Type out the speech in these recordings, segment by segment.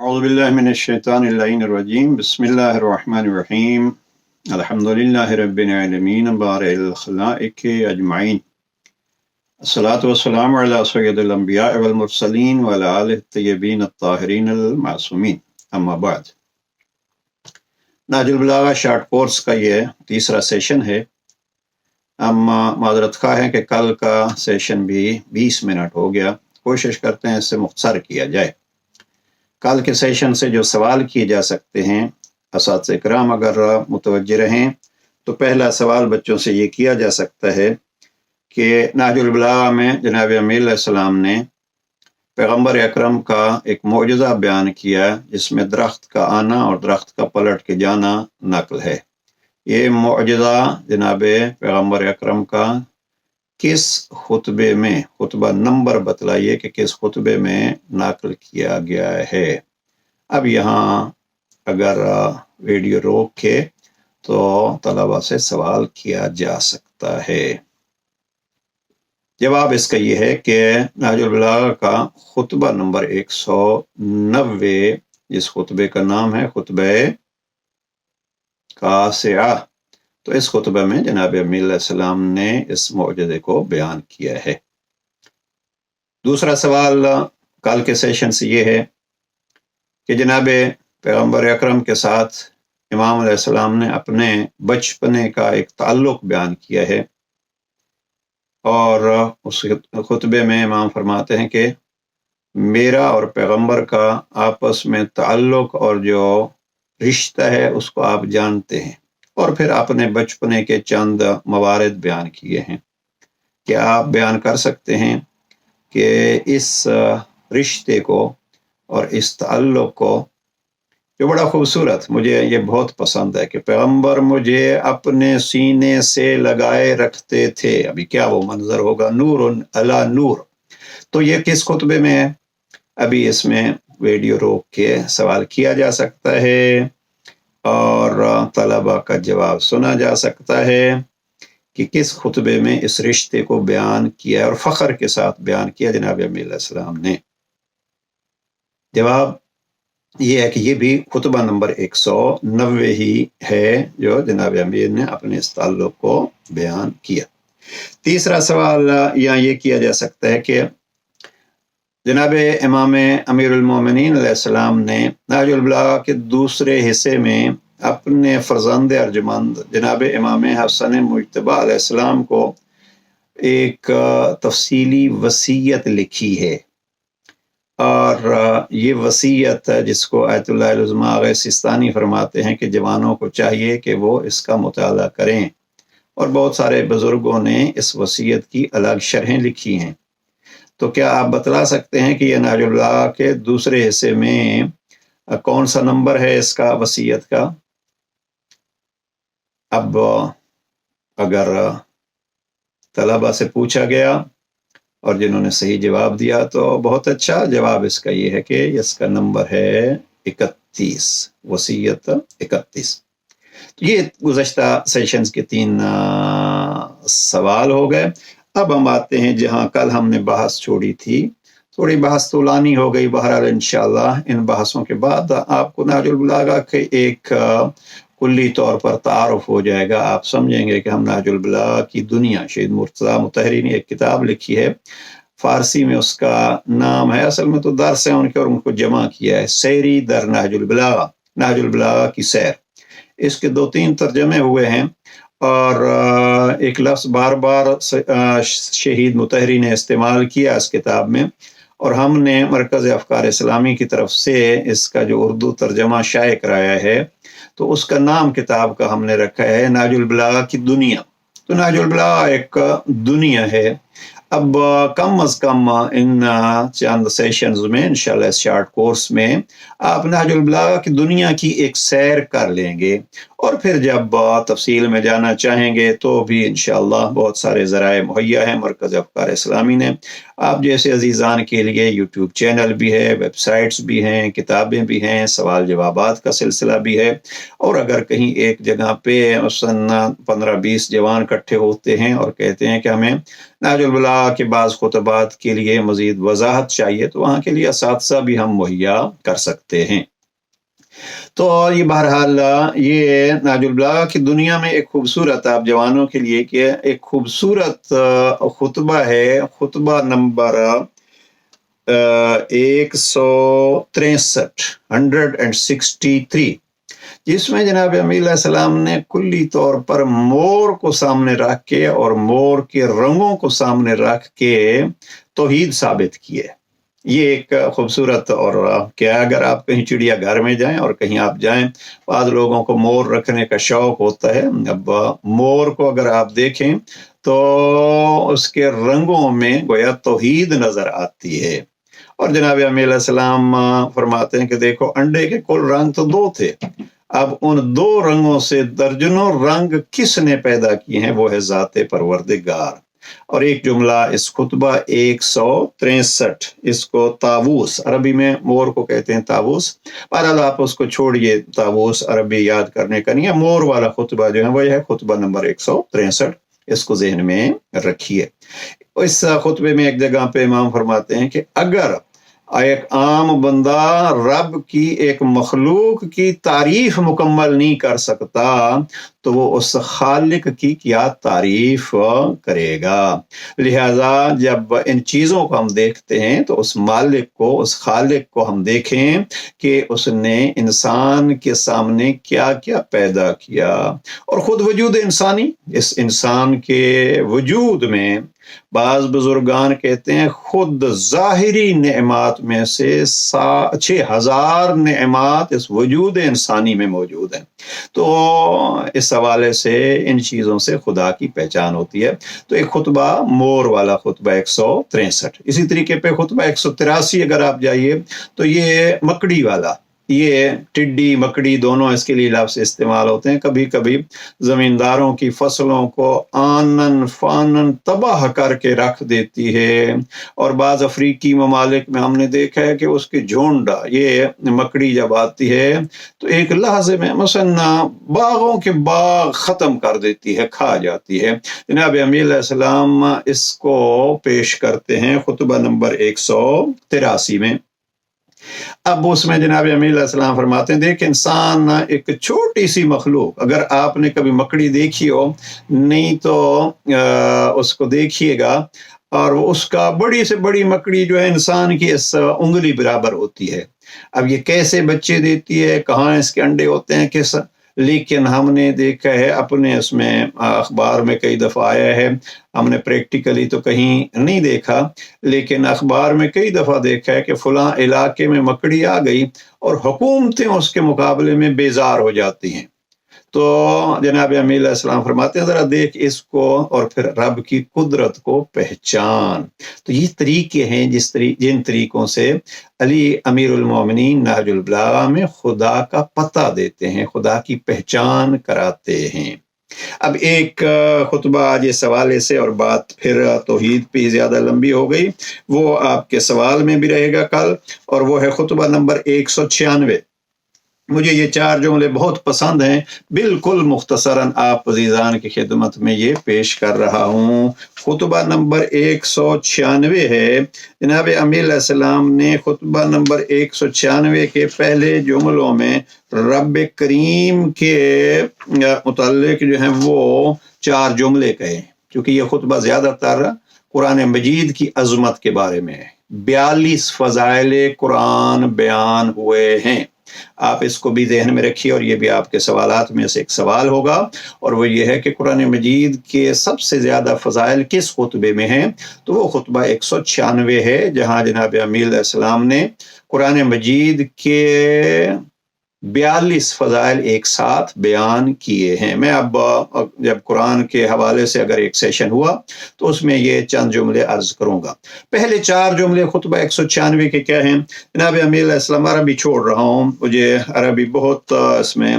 أعوذ بالله من الشيطان اللعين الرجيم بسم الله الرحمن الرحيم الحمد لله رب العالمين بارئ الخلائق أجمعين الصلاة والسلام على سيد الأنبياء والمرسلين وعلى آله الطيبين الطاهرين المعصومين أما بعد نهج البلاغہ شارٹ کورس کا یہ تیسرا سیشن ہے۔ ہم معذرت خواہ ہیں کہ کل کا سیشن بھی 20 منٹ ہو گیا، کوشش کرتے ہیں اس سے مختصر کیا جائے۔ کل کے سیشن سے جو سوال کیے جا سکتے ہیں، اساتذہ کرام اگر متوجہ رہیں تو پہلا سوال بچوں سے یہ کیا جا سکتا ہے کہ نہج البلاغہ میں جناب امیر علیہ السلام نے پیغمبر اکرم کا ایک معجزہ بیان کیا جس میں درخت کا آنا اور درخت کا پلٹ کے جانا نقل ہے۔ یہ معجزہ جناب پیغمبر اکرم کا کس خطبے میں، خطبہ نمبر بتلائیے کہ کس خطبے میں نقل کیا گیا ہے۔ اب یہاں اگر ویڈیو روک کے تو طلبہ سے سوال کیا جا سکتا ہے۔ جواب اس کا یہ ہے کہ نہج البلاغہ کا خطبہ نمبر 190 جس خطبے کا نام ہے خطبہ قاسعہ، تو اس خطبہ میں جناب امیر علیہ السلام نے اس معجزے کو بیان کیا ہے۔ دوسرا سوال کل کے سیشن سے یہ ہے کہ جناب پیغمبر اکرم کے ساتھ امام علیہ السلام نے اپنے بچپنے کا ایک تعلق بیان کیا ہے، اور اس خطبے میں امام فرماتے ہیں کہ میرا اور پیغمبر کا آپس میں تعلق اور جو رشتہ ہے اس کو آپ جانتے ہیں، اور پھر اپنے بچپنے کے چند موارد بیان کیے ہیں۔ کیا آپ بیان کر سکتے ہیں کہ اس رشتے کو اور اس تعلق کو، جو بڑا خوبصورت، مجھے یہ بہت پسند ہے کہ پیغمبر مجھے اپنے سینے سے لگائے رکھتے تھے، ابھی کیا وہ منظر ہوگا، نور علی نور، تو یہ کس خطبے میں ہے؟ ابھی اس میں ویڈیو روک کے سوال کیا جا سکتا ہے اور طلبہ کا جواب سنا جا سکتا ہے کہ کس خطبے میں اس رشتے کو بیان کیا اور فخر کے ساتھ بیان کیا جناب امیر علیہ السلام نے۔ جواب یہ ہے کہ یہ بھی خطبہ نمبر 190 ہی ہے جو جناب امیر نے اپنے اس تعلق کو بیان کیا۔ تیسرا سوال یہاں یہ کیا جا سکتا ہے کہ جناب امام امیر المومنین علیہ السلام نے نہج البلاغہ کے دوسرے حصے میں اپنے فرزند ارجمند جناب امام حسن مجتبی علیہ السلام کو ایک تفصیلی وصیت لکھی ہے، اور یہ وصیت جس کو آیت اللہ العظمی آغا سستانی فرماتے ہیں کہ جوانوں کو چاہیے کہ وہ اس کا مطالعہ کریں، اور بہت سارے بزرگوں نے اس وصیت کی الگ شرحیں لکھی ہیں۔ تو کیا آپ بتلا سکتے ہیں کہ یہ نہج البلاغہ کے دوسرے حصے میں کون سا نمبر ہے اس کا وصیت کا؟ اب اگر طلبہ سے پوچھا گیا اور جنہوں نے صحیح جواب دیا تو بہت اچھا، جواب اس کا یہ ہے کہ اس کا نمبر ہے 31، وصیت 31۔ تو یہ گزشتہ سیشنز کے 3 سوال ہو گئے۔ اب ہم آتے ہیں جہاں کل ہم نے بحث چھوڑی تھی، تھوڑی بحث طولانی ہو گئی، بہرحال انشاءاللہ ان بحثوں کے بعد آپ کو نہج البلاغہ کے ایک کلی طور پر تعارف ہو جائے گا، آپ سمجھیں گے کہ ہم نہج البلاغہ کی دنیا، شہید مرتضیٰ مطہری نے ایک کتاب لکھی ہے، فارسی میں اس کا نام ہے، اصل میں تو درس ہے ان کے اور ان کو جمع کیا ہے، سیری در نہج البلاغہ، نہج البلاغہ کی سیر۔ اس کے 2-3 ترجمے ہوئے ہیں، اور ایک لفظ بار بار شہید مطہری نے استعمال کیا اس کتاب میں، اور ہم نے مرکز افکار اسلامی کی طرف سے اس کا جو اردو ترجمہ شائع کرایا ہے، تو اس کا نام کتاب کا ہم نے رکھا ہے نہج البلاغہ کی دنیا۔ تو نہج البلاغہ ایک دنیا ہے۔ اب کم از کم ان چند سیشنز میں انشاءاللہ اس شارٹ کورس میں آپ نہج البلاغہ کی دنیا کی ایک سیر کر لیں گے، اور پھر جب تفصیل میں جانا چاہیں گے تو بھی انشاءاللہ بہت سارے ذرائع مہیا ہیں مرکز افکار اسلامی نے۔ آپ جیسے عزیزان کے لیے یوٹیوب چینل بھی ہے، ویب سائٹس بھی ہیں، کتابیں بھی ہیں، سوال جوابات کا سلسلہ بھی ہے، اور اگر کہیں ایک جگہ پہ مثلاً 15-20 جوان اکٹھے ہوتے ہیں اور کہتے ہیں کہ ہمیں نہج نہج البلاغہ کے بعض خطبات کے لیے مزید وضاحت چاہیے تو وہاں کے لیے اساتذہ بھی ہم مہیا کر سکتے ہیں۔ تو یہ بہرحال یہ نہج البلاغہ کی دنیا میں ایک خوبصورت، آپ جوانوں کے لیے کہ ایک خوبصورت خطبہ ہے، خطبہ نمبر 163، جس میں جناب امیر علیہ السلام نے کلی طور پر مور کو سامنے رکھ کے اور مور کے رنگوں کو سامنے رکھ کے توحید ثابت کیے۔ یہ ایک خوبصورت، اور کیا اگر آپ کہیں چڑیا گھر میں جائیں اور کہیں آپ جائیں، بعض لوگوں کو مور رکھنے کا شوق ہوتا ہے، اب مور کو اگر آپ دیکھیں تو اس کے رنگوں میں گویا توحید نظر آتی ہے۔ اور جناب امیر علیہ السلام فرماتے ہیں کہ دیکھو انڈے کے کل رنگ تو 2 تھے، اب ان 2 رنگوں سے درجنوں رنگ کس نے پیدا کیے ہیں، وہ ہے ذات پروردگار۔ اور ایک جملہ اس خطبہ 163، اس کو طاووس، عربی میں مور کو کہتے ہیں طاووس، بہرحال آپ اس کو چھوڑیے، طاووس عربی یاد کرنے کا نہیں ہے، مور والا خطبہ جو ہے وہ ہے خطبہ نمبر 163، اس کو ذہن میں رکھیے۔ اس خطبے میں ایک جگہ پہ امام فرماتے ہیں کہ اگر ایک عام بندہ رب کی ایک مخلوق کی تعریف مکمل نہیں کر سکتا تو وہ اس خالق کی کیا تعریف کرے گا۔ لہذا جب ان چیزوں کو ہم دیکھتے ہیں تو اس مالک کو، اس خالق کو ہم دیکھیں کہ اس نے انسان کے سامنے کیا کیا پیدا کیا، اور خود وجود انسانی، اس انسان کے وجود میں بعض بزرگان کہتے ہیں خود ظاہری نعمات میں سے 6000 نعمات اس وجود انسانی میں موجود ہیں۔ تو اس حوالے سے ان چیزوں سے خدا کی پہچان ہوتی ہے۔ تو ایک خطبہ مور والا خطبہ 163، اسی طریقے پہ خطبہ 183 اگر آپ جائیے تو یہ مکڑی والا، یہ ٹڈی مکڑی دونوں اس کے لیے لفظ استعمال ہوتے ہیں۔ کبھی کبھی زمینداروں کی فصلوں کو آنن فانن تباہ کر کے رکھ دیتی ہے، اور بعض افریقی ممالک میں ہم نے دیکھا ہے کہ اس کے جھنڈ، یہ مکڑی جب آتی ہے تو ایک لحظے میں مثلا باغوں کے باغ ختم کر دیتی ہے، کھا جاتی ہے۔ جناب امیر علیہ السلام اس کو پیش کرتے ہیں خطبہ نمبر 183 میں۔ اب اس میں جناب امیر علیہ السلام فرماتے ہیں دیکھ انسان ایک چھوٹی سی مخلوق، اگر آپ نے کبھی مکڑی دیکھی ہو، نہیں تو اس کو دیکھیے گا، اور اس کا بڑی سے بڑی مکڑی جو ہے انسان کی اس انگلی برابر ہوتی ہے۔ اب یہ کیسے بچے دیتی ہے، کہاں اس کے انڈے ہوتے ہیں، کس، لیکن ہم نے دیکھا ہے اپنے اس میں اخبار میں کئی دفعہ آیا ہے، ہم نے پریکٹیکلی تو کہیں نہیں دیکھا، لیکن اخبار میں کئی دفعہ دیکھا ہے کہ فلاں علاقے میں مکڑی آ گئی اور حکومتیں اس کے مقابلے میں بیزار ہو جاتی ہیں۔ تو جناب امیر علیہ السلام فرماتے ہیں ذرا دیکھ اس کو اور پھر رب کی قدرت کو پہچان۔ تو یہ طریقے ہیں جن طریقوں سے علی امیر المومنین نہج البلاغہ میں خدا کا پتہ دیتے ہیں، خدا کی پہچان کراتے ہیں۔ اب ایک خطبہ آج اس حوالے سے، اور بات پھر توحید پہ زیادہ لمبی ہو گئی، وہ آپ کے سوال میں بھی رہے گا کل، اور وہ ہے خطبہ نمبر 196۔ مجھے یہ 4 جملے بہت پسند ہیں، بالکل مختصراً آپ عزیزان کی خدمت میں یہ پیش کر رہا ہوں۔ خطبہ نمبر 196 ہے، جناب امیر علیہ السلام نے خطبہ نمبر 196 کے پہلے جملوں میں رب کریم کے متعلق جو ہیں وہ 4 جملے کہے، کیونکہ یہ خطبہ زیادہ تر قرآن مجید کی عظمت کے بارے میں ہے۔ 42 فضائل قرآن بیان ہوئے ہیں، آپ اس کو بھی ذہن میں رکھیے، اور یہ بھی آپ کے سوالات میں سے ایک سوال ہوگا، اور وہ یہ ہے کہ قرآن مجید کے سب سے زیادہ فضائل کس خطبے میں ہیں، تو وہ خطبہ 196 ہے، جہاں جناب امیر علیہ السلام نے قرآن مجید کے 42 فضائل ایک ساتھ بیان کیے ہیں۔ میں اب جب قرآن کے حوالے سے اگر ایک سیشن ہوا تو اس میں یہ چند جملے عرض کروں گا۔ پہلے 4 جملے خطبہ 196 کے کیا ہیں؟ جناب امیر علیہ السلام، عربی چھوڑ رہا ہوں، مجھے عربی بہت اس میں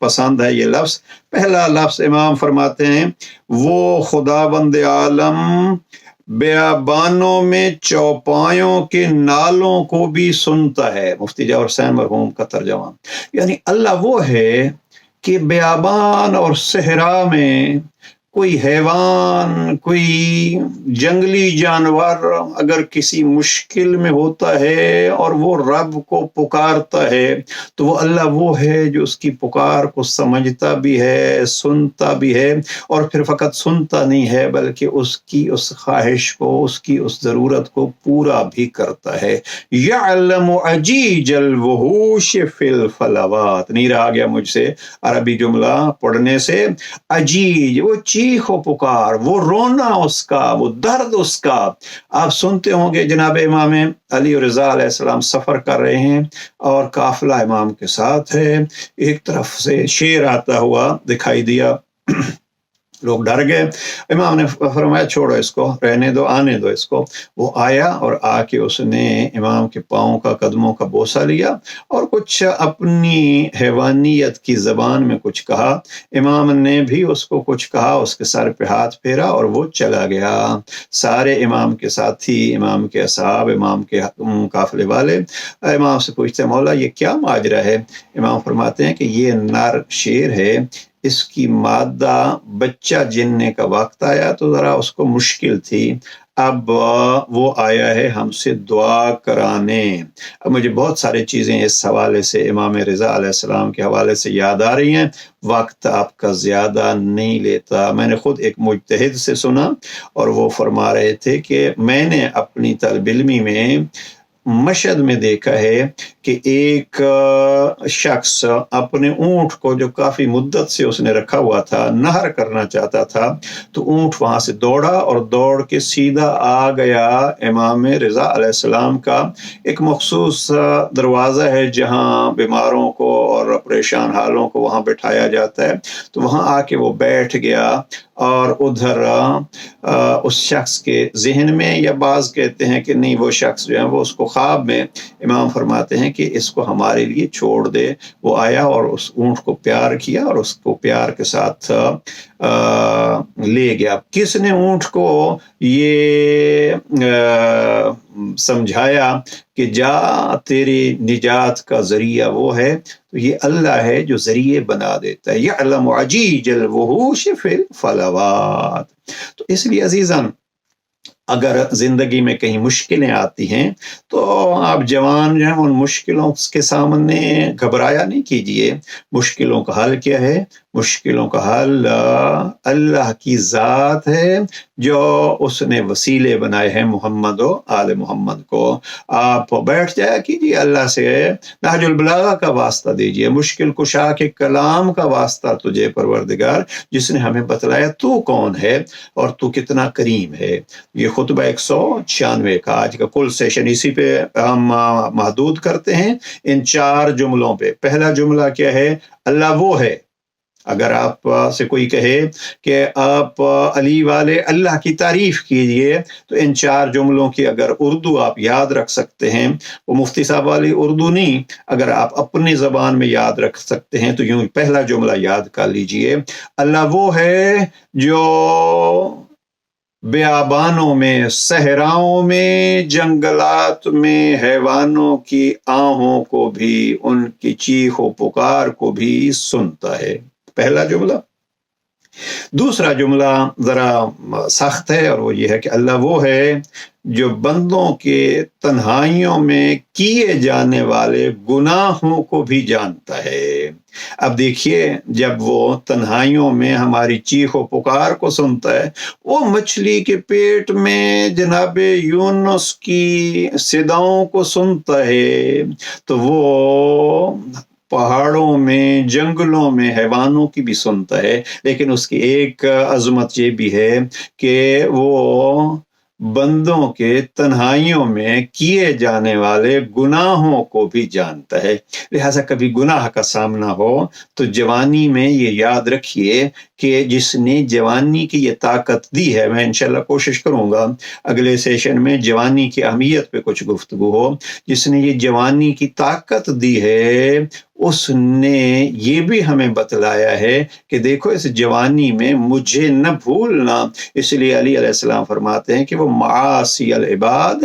پسند ہے یہ لفظ۔ پہلا لفظ امام فرماتے ہیں وہ خداوند عالم بیابانوں میں چوپایوں کے نالوں کو بھی سنتا ہے، مفتی جعفر حسین مرحوم کا ترجمہ۔ یعنی اللہ وہ ہے کہ بیابان اور صحرا میں کوئی حیوان، کوئی جنگلی جانور اگر کسی مشکل میں ہوتا ہے اور وہ رب کو پکارتا ہے تو وہ اللہ وہ ہے جو اس کی پکار کو سمجھتا بھی ہے، سنتا بھی ہے، اور پھر فقط سنتا نہیں ہے بلکہ اس کی اس خواہش کو، اس کی اس ضرورت کو پورا بھی کرتا ہے۔ یعلم عجیج الوحوش فی الفلوات، نہیں رہا گیا مجھ سے عربی جملہ پڑھنے سے، عجیج وہ چیخ و پکار، وہ رونا اس کا، وہ درد اس کا۔ آپ سنتے ہوں گے جناب امام علی رضا علیہ السلام سفر کر رہے ہیں اور قافلہ امام کے ساتھ ہے، ایک طرف سے شیر آتا ہوا دکھائی دیا، لوگ ڈر گئے، امام نے فرمایا چھوڑو اس کو، رہنے دو، آنے دو اس کو۔ وہ آیا اور آ کے اس نے امام کے پاؤں کا، قدموں کا بوسہ لیا اور کچھ اپنی حیوانیت کی زبان میں کچھ کہا، امام نے بھی اس کو کچھ کہا، اس کے سر پہ ہاتھ پھیرا اور وہ چلا گیا۔ سارے امام کے ساتھی، امام کے اصحاب، امام کے قافلے والے امام سے پوچھتے ہیں مولا یہ کیا ماجرا ہے؟ امام فرماتے ہیں کہ یہ نر شیر ہے، اس کی مادہ بچہ جننے کا وقت آیا تو ذرا اس کو مشکل تھی، اب وہ آیا ہے ہم سے دعا کرانے۔ اب مجھے بہت ساری چیزیں اس حوالے سے امام رضا علیہ السلام کے حوالے سے یاد آ رہی ہیں، وقت آپ کا زیادہ نہیں لیتا۔ میں نے خود ایک مجتہد سے سنا اور وہ فرما رہے تھے کہ میں نے اپنی طالب علمی میں مشہد میں دیکھا ہے کہ ایک شخص اپنے اونٹ کو جو کافی مدت سے اس نے رکھا ہوا تھا نہر کرنا چاہتا تھا، تو اونٹ وہاں سے دوڑا اور دوڑ کے سیدھا آ گیا امام رضا علیہ السلام کا ایک مخصوص دروازہ ہے جہاں بیماروں کو اور پریشان حالوں کو وہاں بٹھایا جاتا ہے، تو وہاں آ کے وہ بیٹھ گیا اور ادھر اس شخص کے ذہن میں، یا بعض کہتے ہیں کہ نہیں وہ شخص جو ہے وہ اس کو خواب میں، امام فرماتے ہیں کہ اس کو ہمارے لیے چھوڑ دے۔ وہ آیا اور اس اونٹ کو پیار کیا اور اس کو پیار کے ساتھ لے گیا۔ کس نے اونٹ کو یہ سمجھایا کہ جا تیری نجات کا ذریعہ وہ ہے؟ تو یہ اللہ ہے جو ذریعے بنا دیتا ہے۔ یعلم عجیج الوحوش فی الفلوات۔ تو اس لیے عزیزان اگر زندگی میں کہیں مشکلیں آتی ہیں تو آپ جوان جو ہیں ان مشکلوں کے سامنے گھبرایا نہیں کیجئے۔ مشکلوں کا حل کیا ہے؟ مشکلوں کا حل اللہ کی ذات ہے جو اس نے وسیلے بنائے ہیں محمد و آل محمد کو۔ آپ بیٹھ جایا کیجئے، اللہ سے نہج البلاغہ کا واسطہ دیجئے، مشکل کشا کے کلام کا واسطہ تجھے پروردگار جس نے ہمیں بتلایا تو کون ہے اور تو کتنا کریم ہے۔ یہ خطبہ 196 کا آج کا کل سیشن اسی پہ ہم محدود کرتے ہیں، ان 4 جملوں پہ۔ پہلا جملہ کیا ہے؟ اللہ وہ ہے۔ اگر آپ سے کوئی کہے کہ آپ علی والے اللہ کی تعریف کیجئے تو ان 4 جملوں کی اگر اردو آپ یاد رکھ سکتے ہیں، وہ مفتی صاحب والی اردو نہیں، اگر آپ اپنی زبان میں یاد رکھ سکتے ہیں تو یوں پہلا جملہ یاد کر لیجئے، اللہ وہ ہے جو بیابانوں میں، صحراؤں میں، جنگلات میں حیوانوں کی آہوں کو بھی، ان کی چیخ و پکار کو بھی سنتا ہے۔ پہلا جملہ۔ دوسرا جملہ ذرا سخت ہے اور وہ یہ ہے کہ اللہ وہ ہے جو بندوں کے تنہائیوں میں کیے جانے والے گناہوں کو بھی جانتا ہے۔ اب دیکھیے جب وہ تنہائیوں میں ہماری چیخ و پکار کو سنتا ہے، وہ مچھلی کے پیٹ میں جناب یونس کی صداؤں کو سنتا ہے، تو وہ پہاڑوں میں، جنگلوں میں حیوانوں کی بھی سنتا ہے۔ لیکن اس کی ایک عظمت یہ بھی ہے کہ وہ بندوں کے تنہائیوں میں کیے جانے والے گناہوں کو بھی جانتا ہے۔ لہٰذا کبھی گناہ کا سامنا ہو تو جوانی میں یہ یاد رکھیے کہ جس نے جوانی کی یہ طاقت دی ہے، میں انشاءاللہ کوشش کروں گا اگلے سیشن میں جوانی کی اہمیت پہ کچھ گفتگو ہو، جس نے یہ جوانی کی طاقت دی ہے اس نے یہ بھی ہمیں بتلایا ہے کہ دیکھو اس جوانی میں مجھے نہ بھولنا۔ اس لیے علی علیہ السلام فرماتے ہیں کہ وہ معاصی العباد